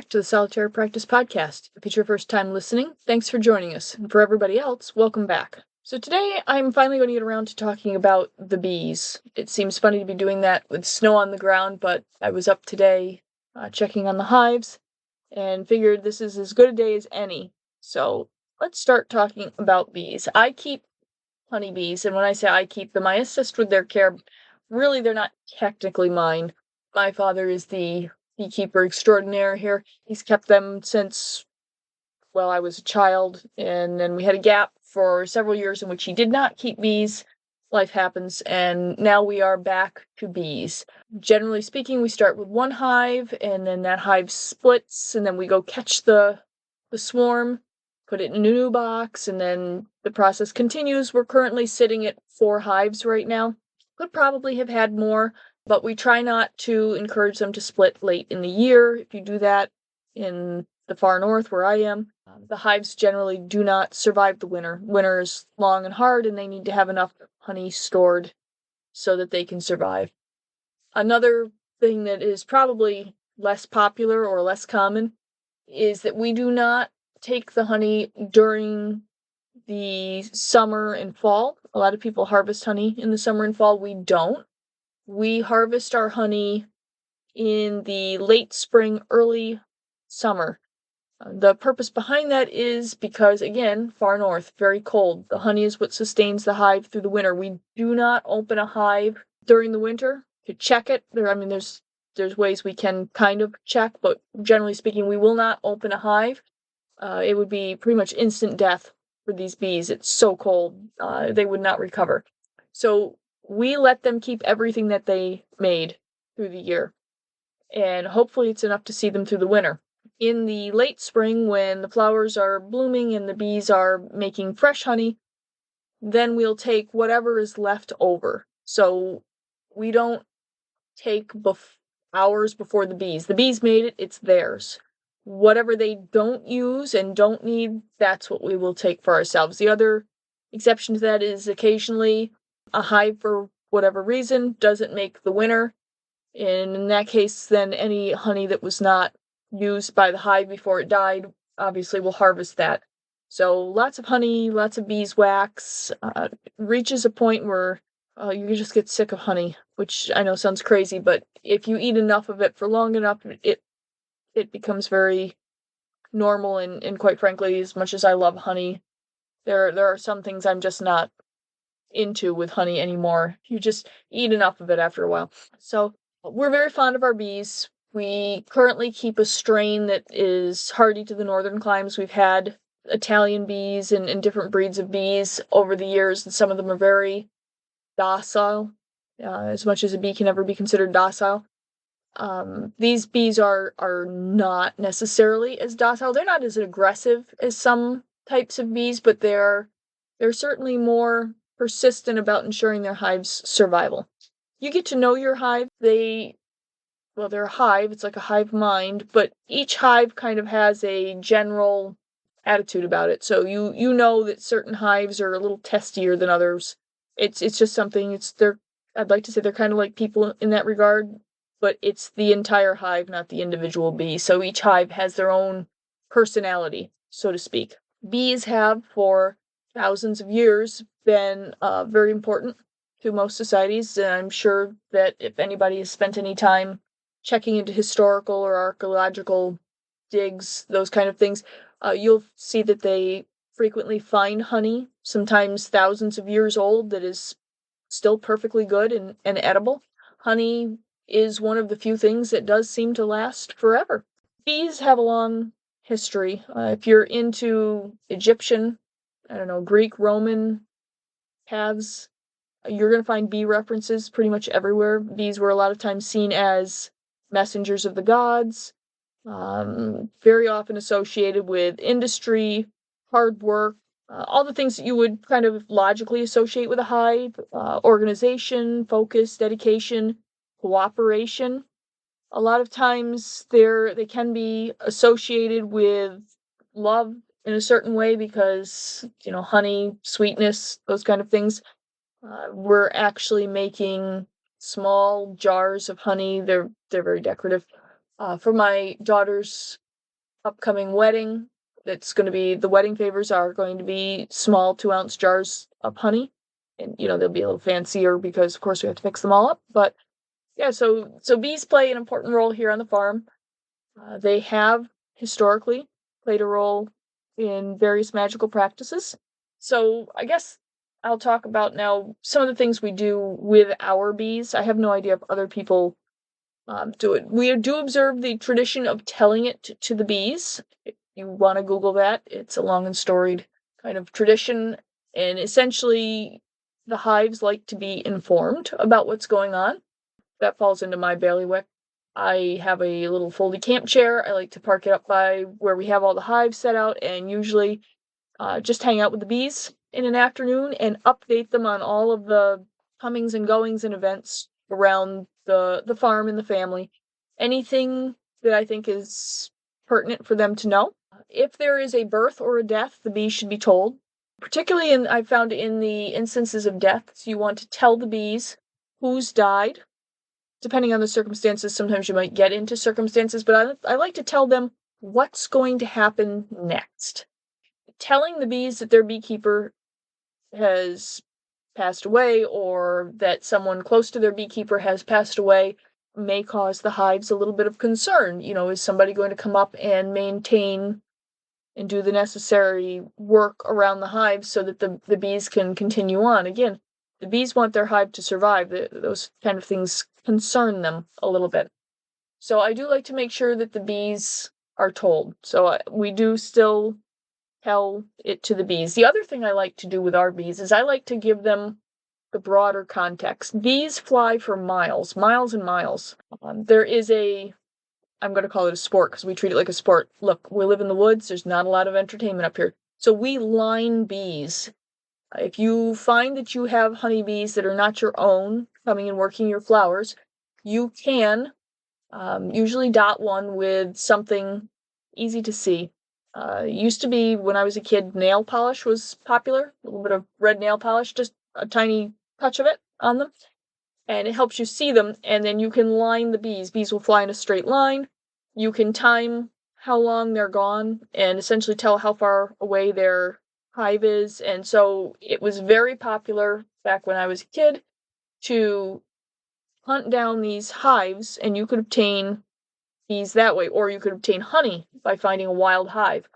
back to the Solitary Practice Podcast. If it's your first time listening, thanks for joining us. And for everybody else, welcome back. So today, I'm finally going to get around to talking about the bees. It seems funny to be doing that with snow on the ground, but I was up today checking on the hives and figured this is as good a day as any. So let's start talking about bees. I keep honeybees, and when I say I keep them, I assist with their care. Really, they're not technically mine. My father is the beekeeper extraordinaire here. He's kept them since, well, I was a child, and then we had a gap for several years in which he did not keep bees. Life happens, and now we are back to bees. Generally speaking, we start with one hive, and then that hive splits, and then we go catch the swarm, put it in a new box, and then the process continues. We're currently sitting at 4 hives right now. Could probably have had more, but we try not to encourage them to split late in the year. If you do that in the far north where I am, the hives generally do not survive the winter. Winter is long and hard, and they need to have enough honey stored so that they can survive. Another thing that is probably less popular or less common is that we do not take the honey during the summer and fall. A lot of people harvest honey in the summer and fall. We don't. We harvest our honey in the late spring, early summer. The purpose behind that is because, again, far north, very cold. The honey is what sustains the hive through the winter. We do not open a hive during the winter to check it. There's ways we can kind of check, but generally speaking, we will not open a hive. It would be pretty much instant death for these bees. It's so cold, they would not recover. So we let them keep everything that they made through the year, and hopefully it's enough to see them through the winter. In the late spring, when the flowers are blooming and the bees are making fresh honey, then we'll take whatever is left over. So we don't take hours before the bees. The bees made it, it's theirs. Whatever they don't use and don't need, that's what we will take for ourselves. The other exception to that is occasionally a hive, for whatever reason, doesn't make the winter. And in that case, then any honey that was not used by the hive before it died, obviously we'll harvest that. So lots of honey, lots of beeswax, reaches a point where you just get sick of honey, which I know sounds crazy, but if you eat enough of it for long enough, it becomes very normal, and quite frankly, as much as I love honey, there are some things I'm just not into with honey anymore. You just eat enough of it after a while. So we're very fond of our bees. We currently keep a strain that is hardy to the northern climes. We've had Italian bees and different breeds of bees over the years, and some of them are very docile, as much as a bee can ever be considered docile. These bees are not necessarily as docile. They're not as aggressive as some types of bees, but they're certainly more persistent about ensuring their hive's survival. You get to know your hive. They're a hive, it's like a hive mind, but each hive kind of has a general attitude about it. So you know that certain hives are a little testier than others. It's just something, I'd like to say they're kind of like people in that regard, but it's the entire hive, not the individual bee. So each hive has their own personality, so to speak. Bees have, for thousands of years, been very important to most societies, and I'm sure that if anybody has spent any time checking into historical or archaeological digs, those kind of things, you'll see that they frequently find honey, sometimes thousands of years old, that is still perfectly good and edible. Honey is one of the few things that does seem to last forever. Bees have a long history. If you're into Egyptian, Greek, Roman paths, you're going to find bee references pretty much everywhere. Bees were a lot of times seen as messengers of the gods, very often associated with industry, hard work, all the things that you would kind of logically associate with a hive, organization, focus, dedication, cooperation. A lot of times they can be associated with love in a certain way because, honey, sweetness, those kind of things. We're actually making small jars of honey. They're very decorative. For my daughter's upcoming wedding. The wedding favors are going to be small 2-ounce jars of honey. And, they'll be a little fancier because, of course, we have to mix them all up. But yeah, so bees play an important role here on the farm. They have historically played a role in various magical practices. So I guess I'll talk about now some of the things we do with our bees. I have no idea if other people do it. We do observe the tradition of telling it to the bees. If you want to Google that, it's a long and storied kind of tradition. And essentially, the hives like to be informed about what's going on. That falls into my bailiwick. I have a little foldy camp chair. I like to park it up by where we have all the hives set out, and usually just hang out with the bees in an afternoon and update them on all of the comings and goings and events around the farm and the family. Anything that I think is pertinent for them to know. If there is a birth or a death, the bees should be told. Particularly I've found in the instances of deaths, you want to tell the bees who's died. Depending on the circumstances, sometimes you might get into circumstances, but I like to tell them what's going to happen next. Telling the bees that their beekeeper has passed away or that someone close to their beekeeper has passed away may cause the hives a little bit of concern. Is somebody going to come up and maintain and do the necessary work around the hives so that the bees can continue on? Again, the bees want their hive to survive. Those kind of things concern them a little bit. So I do like to make sure that the bees are told. So we do still tell it to the bees. The other thing I like to do with our bees is I like to give them the broader context. Bees fly for miles and miles. There is I'm going to call it a sport because we treat it like a sport. Look, we live in the woods. There's not a lot of entertainment up here. So we line bees. If you find that you have honeybees that are not your own coming and working your flowers, you can usually dot one with something easy to see. Used to be, when I was a kid, nail polish was popular. A little bit of red nail polish, just a tiny touch of it on them. And it helps you see them, and then you can line the bees. Bees will fly in a straight line. You can time how long they're gone and essentially tell how far away their hive is. And so it was very popular back when I was a kid to hunt down these hives, and you could obtain bees that way, or you could obtain honey by finding a wild hive.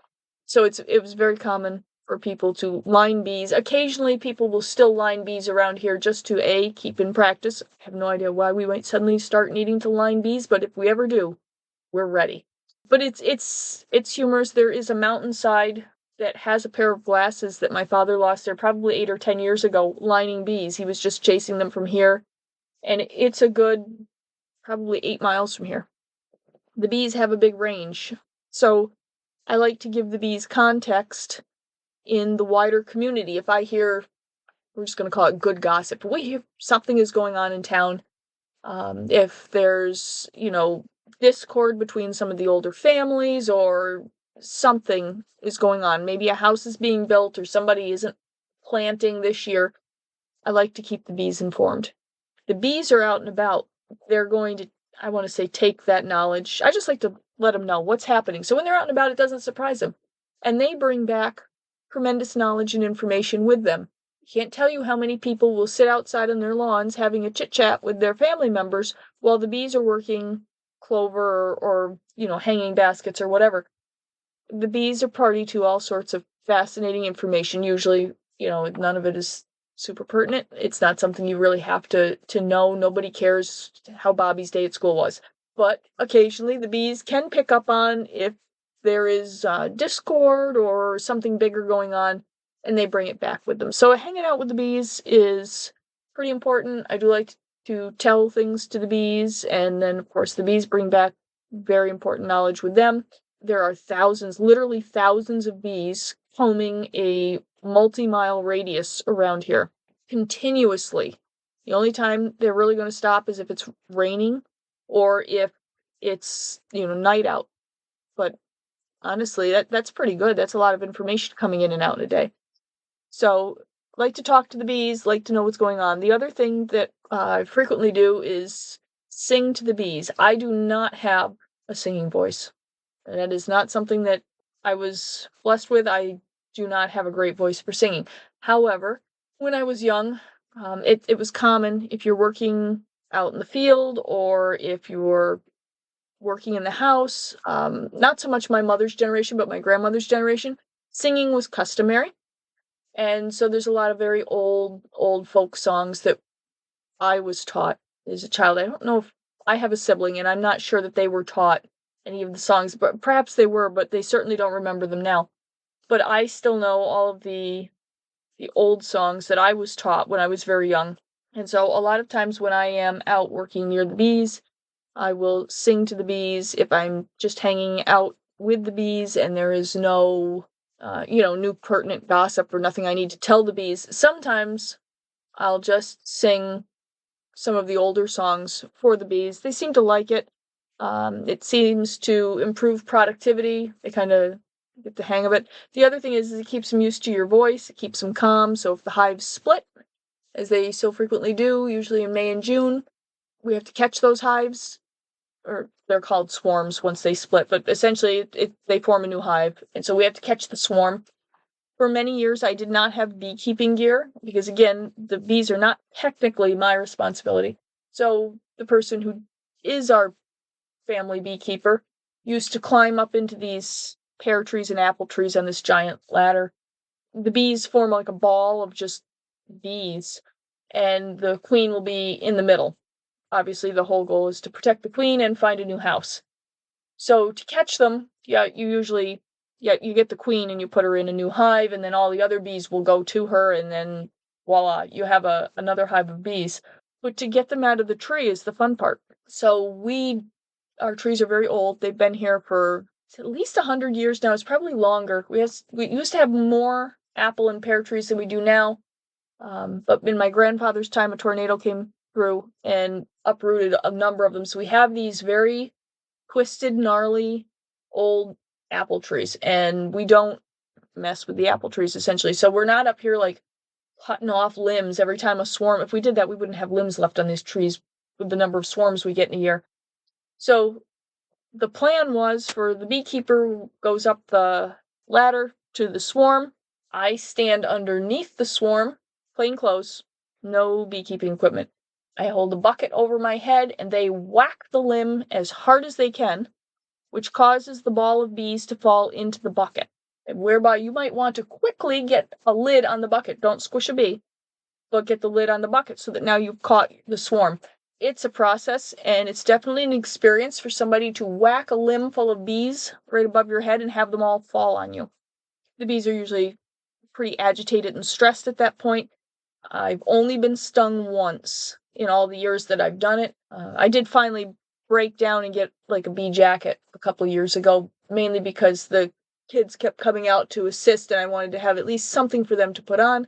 So it was very common for people to line bees. Occasionally people will still line bees around here just to keep in practice. I have no idea why we might suddenly start needing to line bees, but if we ever do, we're ready. But it's humorous. There is a mountainside that has a pair of glasses that my father lost there probably 8 or 10 years ago lining bees. He was just chasing them from here, and it's a good probably 8 miles from here. The bees have a big range, so I like to give the bees context in the wider community. If I hear, we're just going to call it good gossip, we hear something is going on in town, if there's, discord between some of the older families or something is going on, maybe a house is being built or somebody isn't planting this year, I like to keep the bees informed. The bees are out and about. They're going to, I want to say, take that knowledge. I just like to let them know what's happening. So when they're out and about, it doesn't surprise them. And they bring back tremendous knowledge and information with them. Can't tell you how many people will sit outside on their lawns having a chit-chat with their family members while the bees are working clover or hanging baskets or whatever. The bees are party to all sorts of fascinating information. Usually, none of it is super pertinent. It's not something you really have to know. Nobody cares how Bobby's day at school was. But occasionally the bees can pick up on if there is discord or something bigger going on, and they bring it back with them. So hanging out with the bees is pretty important. I do like to tell things to the bees, and then, of course, the bees bring back very important knowledge with them. There are thousands, literally thousands of bees combing a multi-mile radius around here continuously. The only time they're really going to stop is if it's raining or if it's, night out. But honestly, that's pretty good. That's a lot of information coming in and out in a day. So, like to talk to the bees, like to know what's going on. The other thing that I frequently do is sing to the bees. I do not have a singing voice. That is not something that I was blessed with. I do not have a great voice for singing. However, when I was young, it was common if you're working out in the field or if you're working in the house, not so much my mother's generation, but my grandmother's generation, singing was customary. And so there's a lot of very old folk songs that I was taught as a child. I don't know if I have a sibling, and I'm not sure that they were taught any of the songs, but perhaps they were, but they certainly don't remember them now. But I still know all of the old songs that I was taught when I was very young. And so a lot of times when I am out working near the bees, I will sing to the bees if I'm just hanging out with the bees and there is no, new pertinent gossip or nothing I need to tell the bees. Sometimes I'll just sing some of the older songs for the bees. They seem to like it. It seems to improve productivity. They kind of get the hang of it. The other thing is it keeps them used to your voice. It keeps them calm. So if the hives split, as they so frequently do, usually in May and June, we have to catch those hives, or they're called swarms once they split, but essentially they form a new hive. And so we have to catch the swarm. For many years, I did not have beekeeping gear because, again, the bees are not technically my responsibility. So the person who is our family beekeeper used to climb up into these pear trees and apple trees on this giant ladder. The bees form like a ball of just bees, and the queen will be in the middle. Obviously, the whole goal is to protect the queen and find a new house. So to catch them, you get the queen and you put her in a new hive, and then all the other bees will go to her, and then voila, you have another hive of bees. But to get them out of the tree is the fun part. So our trees are very old. They've been here for at least 100 years now. It's probably longer. We used to have more apple and pear trees than we do now. But in my grandfather's time, a tornado came through and uprooted a number of them. So we have these very twisted, gnarly, old apple trees, and we don't mess with the apple trees essentially. So we're not up here like cutting off limbs every time a swarm. If we did that, we wouldn't have limbs left on these trees with the number of swarms we get in a year. So the plan was for the beekeeper who goes up the ladder to the swarm. I stand underneath the swarm, plain clothes, no beekeeping equipment. I hold a bucket over my head and they whack the limb as hard as they can, which causes the ball of bees to fall into the bucket, whereby you might want to quickly get a lid on the bucket. Don't squish a bee, but get the lid on the bucket so that now you've caught the swarm. It's a process, and it's definitely an experience for somebody to whack a limb full of bees right above your head and have them all fall on you. The bees are usually pretty agitated and stressed at that point. I've only been stung once in all the years that I've done it. I did finally break down and get like a bee jacket a couple of years ago, mainly because the kids kept coming out to assist and I wanted to have at least something for them to put on.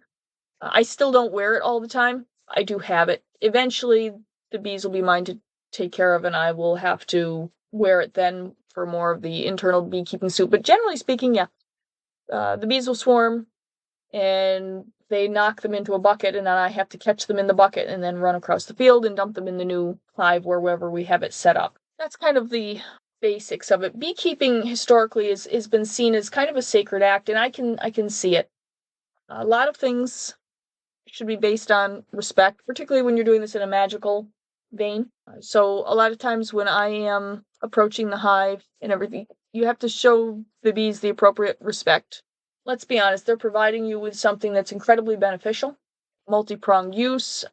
I still don't wear it all the time. I do have it. Eventually, the bees will be mine to take care of, and I will have to wear it then for more of the internal beekeeping suit. But generally speaking, yeah, the bees will swarm, and they knock them into a bucket, and then I have to catch them in the bucket and then run across the field and dump them in the new hive wherever we have it set up. That's kind of the basics of it. Beekeeping historically has been seen as kind of a sacred act, and I can see it. A lot of things should be based on respect, particularly when you're doing this in a magical vein. So a lot of times when I am approaching the hive and everything, you have to show the bees the appropriate respect. Let's be honest, they're providing you with something that's incredibly beneficial, multi-pronged use.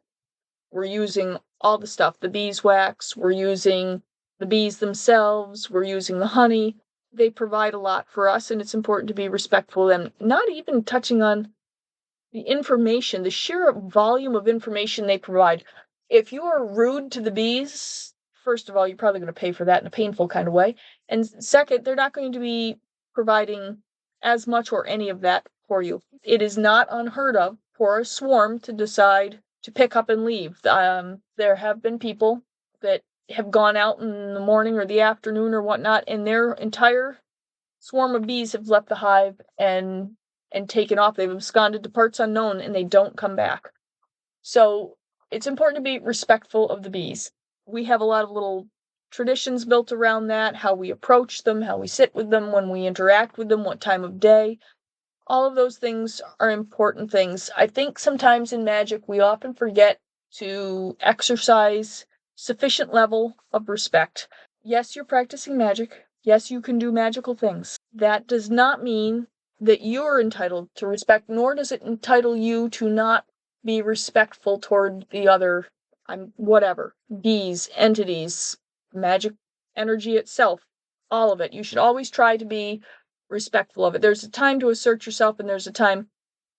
We're using all the stuff, the beeswax, we're using the bees themselves, we're using the honey. They provide a lot for us, and it's important to be respectful of them. Not even touching on the information, the sheer volume of information they provide. If you are rude to the bees, first of all, you're probably going to pay for that in a painful kind of way. And second, they're not going to be providing as much or any of that for you. It is not unheard of for a swarm to decide to pick up and leave. There have been people that have gone out in the morning or the afternoon or whatnot, and their entire swarm of bees have left the hive and taken off. They've absconded to parts unknown and they don't come back. So it's important to be respectful of the bees. We have a lot of little traditions built around that, how we approach them, how we sit with them, when we interact with them, what time of day. All of those things are important things. I think sometimes in magic we often forget to exercise sufficient level of respect. Yes, you're practicing magic. Yes, you can do magical things. That does not mean that you're entitled to respect, nor does it entitle you to not be respectful toward the other, whatever, bees, entities, magic energy itself, all of it. You should always try to be respectful of it. There's a time to assert yourself and there's a time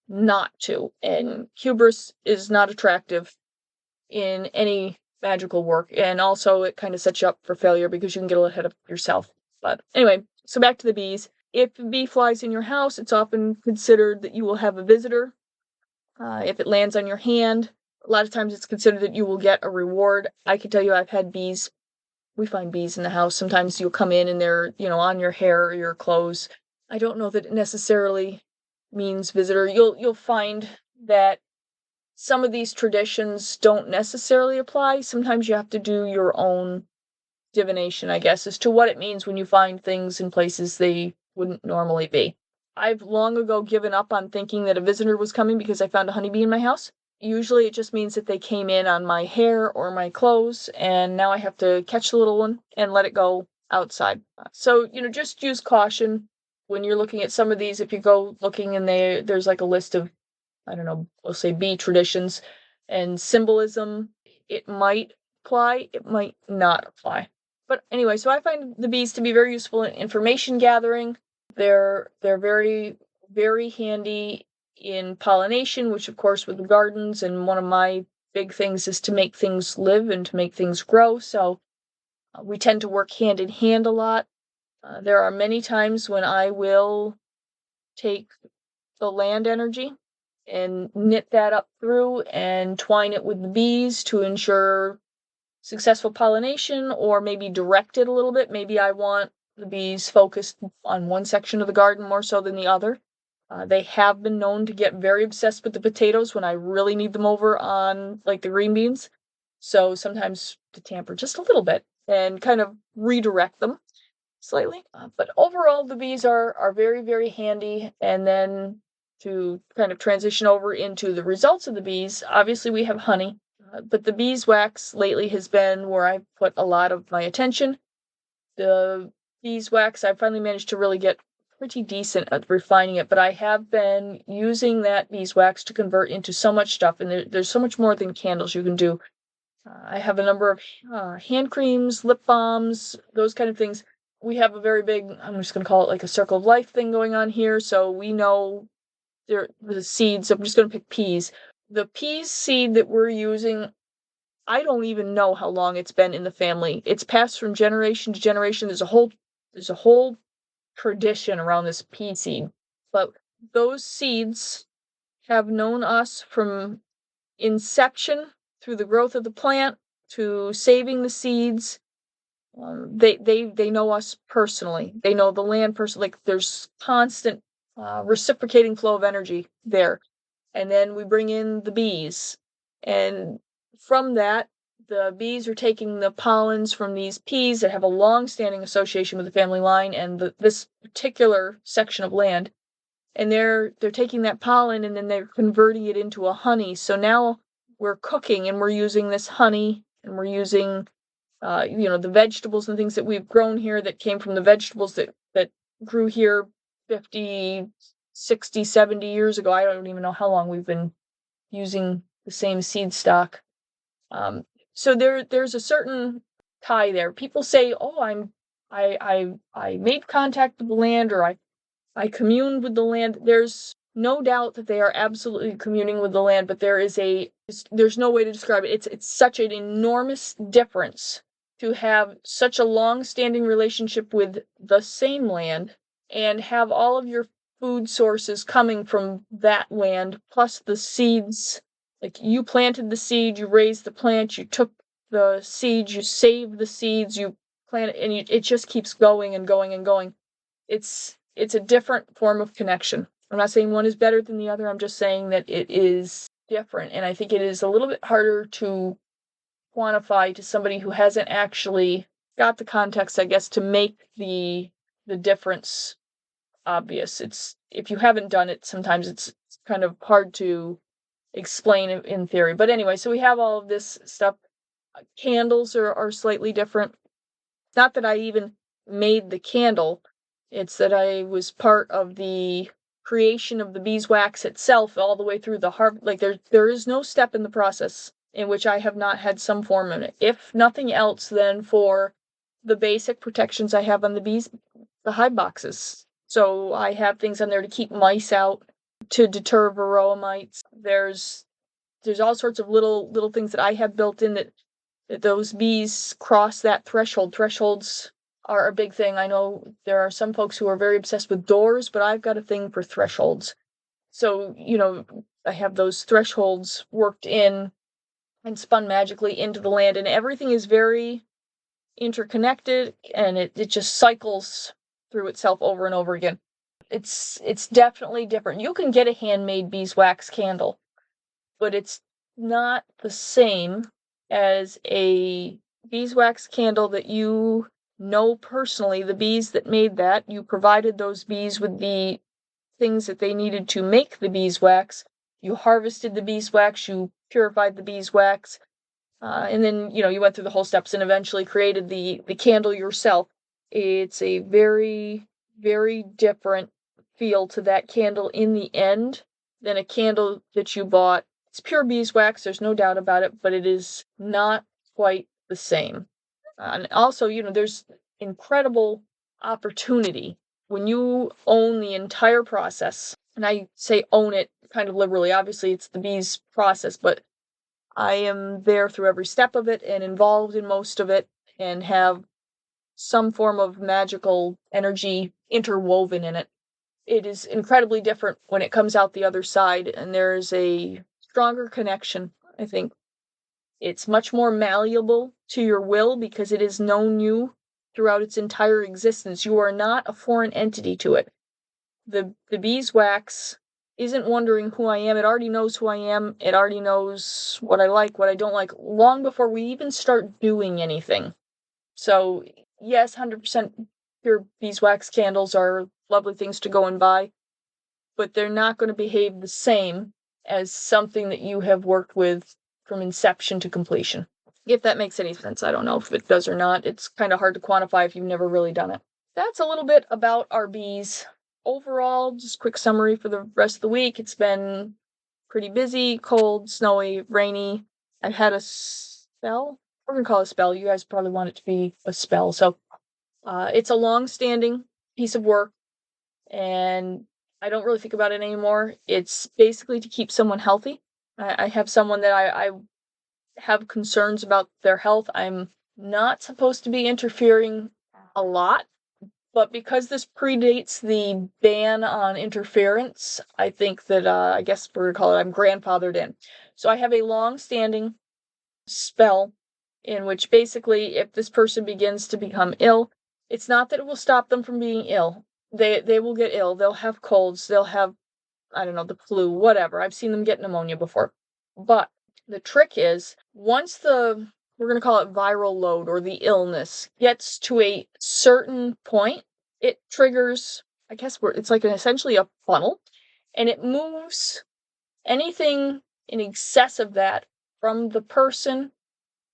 not to. And hubris is not attractive in any magical work. And also it kind of sets you up for failure because you can get a little ahead of yourself. But anyway, so back to the bees. If a bee flies in your house, it's often considered that you will have a visitor. If it lands on your hand, a lot of times it's considered that you will get a reward. I can tell you I've had bees. We find bees in the house. Sometimes you'll come in and they're, on your hair or your clothes. I don't know that it necessarily means visitor. You'll find that some of these traditions don't necessarily apply. Sometimes you have to do your own divination, I guess, as to what it means when you find things in places they wouldn't normally be. I've long ago given up on thinking that a visitor was coming because I found a honeybee in my house. Usually it just means that they came in on my hair or my clothes, and now I have to catch the little one and let it go outside. So, just use caution when you're looking at some of these. If you go looking and there's like a list of, I don't know, we'll say bee traditions and symbolism, it might apply, it might not apply. But anyway, so I find the bees to be very useful in information gathering. They're very, very handy in pollination, which of course with the gardens, and one of my big things is to make things live and to make things grow. So we tend to work hand in hand a lot. There are many times when I will take the land energy and knit that up through and twine it with the bees to ensure successful pollination, or maybe direct it a little bit. Maybe I want the bees focused on one section of the garden more so than the other. They have been known to get very obsessed with the potatoes when I really need them over on like the green beans. So sometimes to tamper just a little bit and kind of redirect them slightly. But overall, the bees are very, very handy. And then to kind of transition over into the results of the bees, obviously we have honey. But the beeswax lately has been where I've put a lot of my attention. The beeswax, I finally managed to really get pretty decent at refining it, but I have been using that beeswax to convert into so much stuff, and there's so much more than candles you can do. I have a number of hand creams, lip balms, those kind of things. We have a very big, I'm just going to call it like a circle of life thing going on here, so we know the seeds. I'm just going to pick peas. The peas seed that we're using, I don't even know how long it's been in the family. It's passed from generation to generation. There's a whole tradition around this pea seed. But those seeds have known us from inception through the growth of the plant to saving the seeds. They know us personally. They know the land personally. Like there's constant reciprocating flow of energy there. And then we bring in the bees. And from that, the bees are taking the pollens from these peas that have a long-standing association with the family line and this particular section of land. And they're taking that pollen and then they're converting it into a honey. So now we're cooking and we're using this honey and we're using, the vegetables and things that we've grown here that came from the vegetables that grew here 50, 60, 70 years ago. I don't even know how long we've been using the same seed stock. So there's a certain tie there. People say, "Oh, I made contact with the land, or I communed with the land." There's no doubt that they are absolutely communing with the land, but there's no way to describe it. It's such an enormous difference to have such a long-standing relationship with the same land and have all of your food sources coming from that land, plus the seeds. Like you planted the seed, you raised the plant, you took the seeds, you saved the seeds, you plant it, and it just keeps going and going and going. It's a different form of connection. I'm not saying one is better than the other. I'm just saying that it is different. And I think it is a little bit harder to quantify to somebody who hasn't actually got the context, I guess, to make the difference obvious. It's, if you haven't done it, sometimes it's kind of hard to explain in theory. But anyway, so we have all of this stuff. Candles are slightly different. Not that I even made the candle, it's that I was part of the creation of the beeswax itself all the way through the harvest. Like, there is no step in the process in which I have not had some form of it. If nothing else, then for the basic protections I have on the bees, the hive boxes. So I have things on there to keep mice out, to deter varroa mites. There's all sorts of little things that I have built in that those bees cross that threshold. Thresholds are a big thing. I know there are some folks who are very obsessed with doors, but I've got a thing for thresholds. So, I have those thresholds worked in and spun magically into the land, and everything is very interconnected, and it just cycles through itself over and over again. It's definitely different. You can get a handmade beeswax candle, but it's not the same as a beeswax candle that you know personally, the bees that made that. You provided those bees with the things that they needed to make the beeswax. You harvested the beeswax, you purified the beeswax, and then, you went through the whole steps and eventually created the candle yourself. It's a very, very different feel to that candle in the end than a candle that you bought. It's pure beeswax, there's no doubt about it, but it is not quite the same. And also, there's incredible opportunity when you own the entire process. And I say own it kind of liberally. Obviously, it's the bees' process, but I am there through every step of it and involved in most of it and have some form of magical energy interwoven in it. It is incredibly different when it comes out the other side, and there's a stronger connection, I think. It's much more malleable to your will because it has known you throughout its entire existence. You are not a foreign entity to it. The beeswax isn't wondering who I am. It already knows who I am. It already knows what I like, what I don't like, long before we even start doing anything. So, yes, 100% pure beeswax candles are lovely things to go and buy, but they're not going to behave the same as something that you have worked with from inception to completion. If that makes any sense. I don't know if it does or not. It's kind of hard to quantify if you've never really done it. That's a little bit about our bees. Overall, just quick summary for the rest of the week. It's been pretty busy, cold, snowy, rainy. I've had a spell. We're going to call it a spell. You guys probably want it to be a spell. So it's a long-standing piece of work, and I don't really think about it anymore. It's basically to keep someone healthy. I have someone that I have concerns about their health. I'm not supposed to be interfering a lot, but because this predates the ban on interference, I think that, I guess we're going to call it, I'm grandfathered in. So I have a long-standing spell in which basically if this person begins to become ill, it's not that it will stop them from being ill. They will get ill. They'll have colds. They'll have, I don't know, the flu, whatever. I've seen them get pneumonia before. But the trick is, once we're going to call it viral load or the illness gets to a certain point, it triggers, I guess it's like essentially a funnel, and it moves anything in excess of that from the person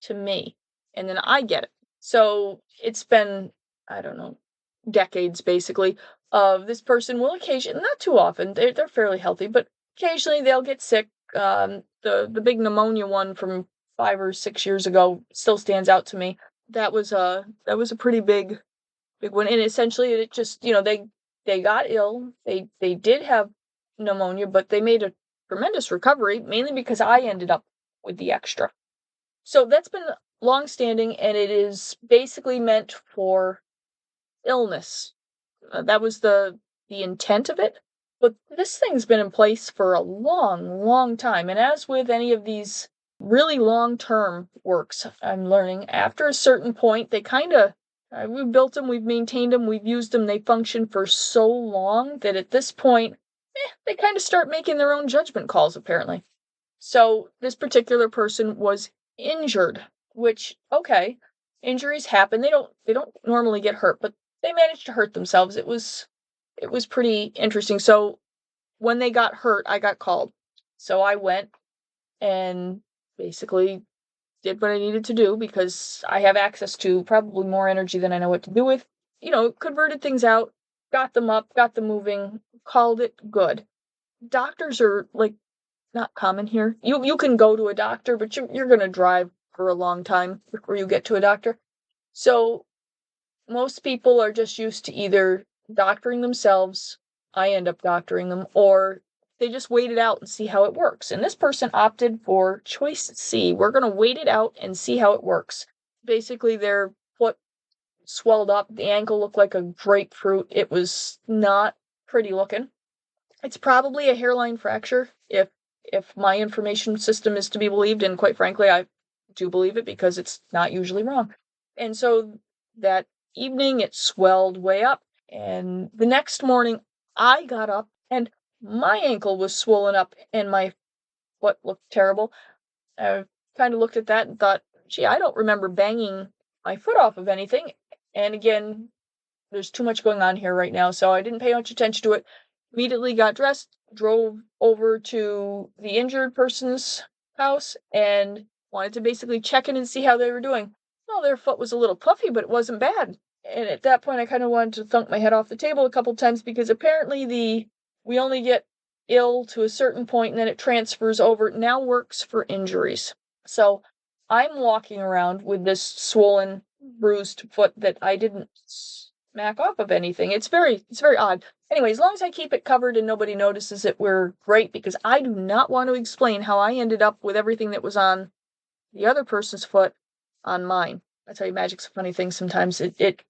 to me, and then I get it. So it's been, I don't know, decades basically of this person will occasionally, not too often, they're fairly healthy, but occasionally they'll get sick. The big pneumonia one from 5 or 6 years ago still stands out to me. That was a pretty big one, and essentially it just, they got ill. They did have pneumonia, but they made a tremendous recovery, mainly because I ended up with the extra. So that's been long-standing, and it is basically meant for illness. That was the intent of it. But this thing's been in place for a long, long time. And as with any of these really long-term works, I'm learning, after a certain point, they kind of, we've built them, we've maintained them, we've used them, they function for so long that at this point, they kind of start making their own judgment calls, apparently. So this particular person was injured, which, okay, Injuries happen. They don't normally get hurt, but they managed to hurt themselves. It was pretty interesting. So when they got hurt, I got called. So I went and basically did what I needed to do because I have access to probably more energy than I know what to do with. Converted things out, got them up, got them moving, called it good. Doctors are like not common here. You can go to a doctor, but you're going to drive for a long time before you get to a doctor. So most people are just used to either doctoring themselves, I end up doctoring them, or they just wait it out and see how it works. And this person opted for choice C. We're going to wait it out and see how it works. Basically, their foot swelled up, the ankle looked like a grapefruit. It was not pretty looking. It's probably a hairline fracture if my information system is to be believed, and quite frankly, I do believe it because it's not usually wrong. And so that evening it swelled way up, and the next morning I got up and my ankle was swollen up and my foot looked terrible. I kind of looked at that and thought, gee, I don't remember banging my foot off of anything. And again, there's too much going on here right now, so I didn't pay much attention to it. Immediately got dressed, drove over to the injured person's house, and wanted to basically check in and see how they were doing. Well, their foot was a little puffy, but it wasn't bad. And at that point, I kind of wanted to thunk my head off the table a couple times because apparently we only get ill to a certain point and then it transfers over. It now works for injuries. So I'm walking around with this swollen, bruised foot that I didn't smack off of anything. It's very odd. Anyway, as long as I keep it covered and nobody notices it, we're great, because I do not want to explain how I ended up with everything that was on the other person's foot on mine. I tell you, magic's a funny thing sometimes. It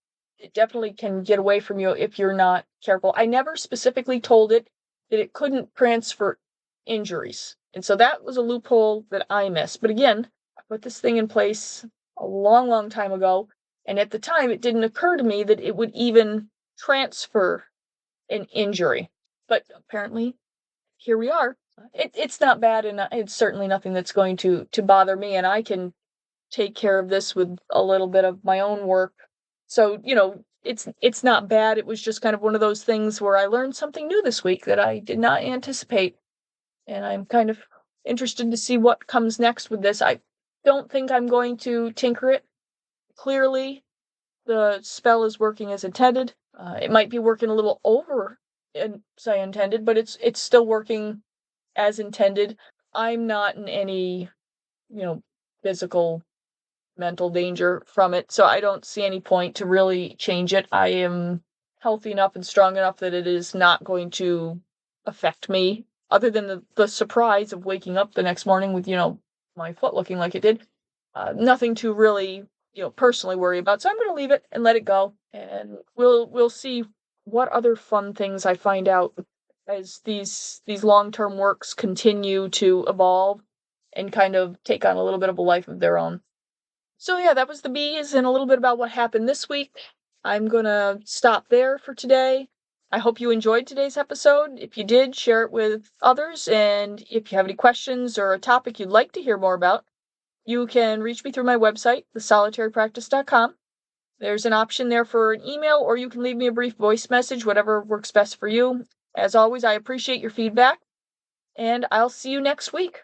definitely can get away from you if you're not careful. I never specifically told it that it couldn't transfer injuries. And so that was a loophole that I missed. But again, I put this thing in place a long, long time ago. And at the time, it didn't occur to me that it would even transfer an injury. But apparently, here we are. It's not bad, and it's certainly nothing that's going to bother me, and I can take care of this with a little bit of my own work. So, it's not bad. It was just kind of one of those things where I learned something new this week that I did not anticipate. And I'm kind of interested to see what comes next with this. I don't think I'm going to tinker it. Clearly, the spell is working as intended. It might be working a little over as I intended, but it's still working as intended. I'm not in any, physical, mental danger from it, so I don't see any point to really change it. I am healthy enough and strong enough that it is not going to affect me, other than the surprise of waking up the next morning with, my foot looking like it did. Nothing to really, personally worry about. So I'm going to leave it and let it go, and we'll see what other fun things I find out as these long-term works continue to evolve and kind of take on a little bit of a life of their own. So yeah, that was the bees and a little bit about what happened this week. I'm gonna stop there for today. I hope you enjoyed today's episode. If you did, share it with others, and if you have any questions or a topic you'd like to hear more about, you can reach me through my website, thesolitarypractice.com. There's an option there for an email, or you can leave me a brief voice message, whatever works best for you. As always, I appreciate your feedback, and I'll see you next week.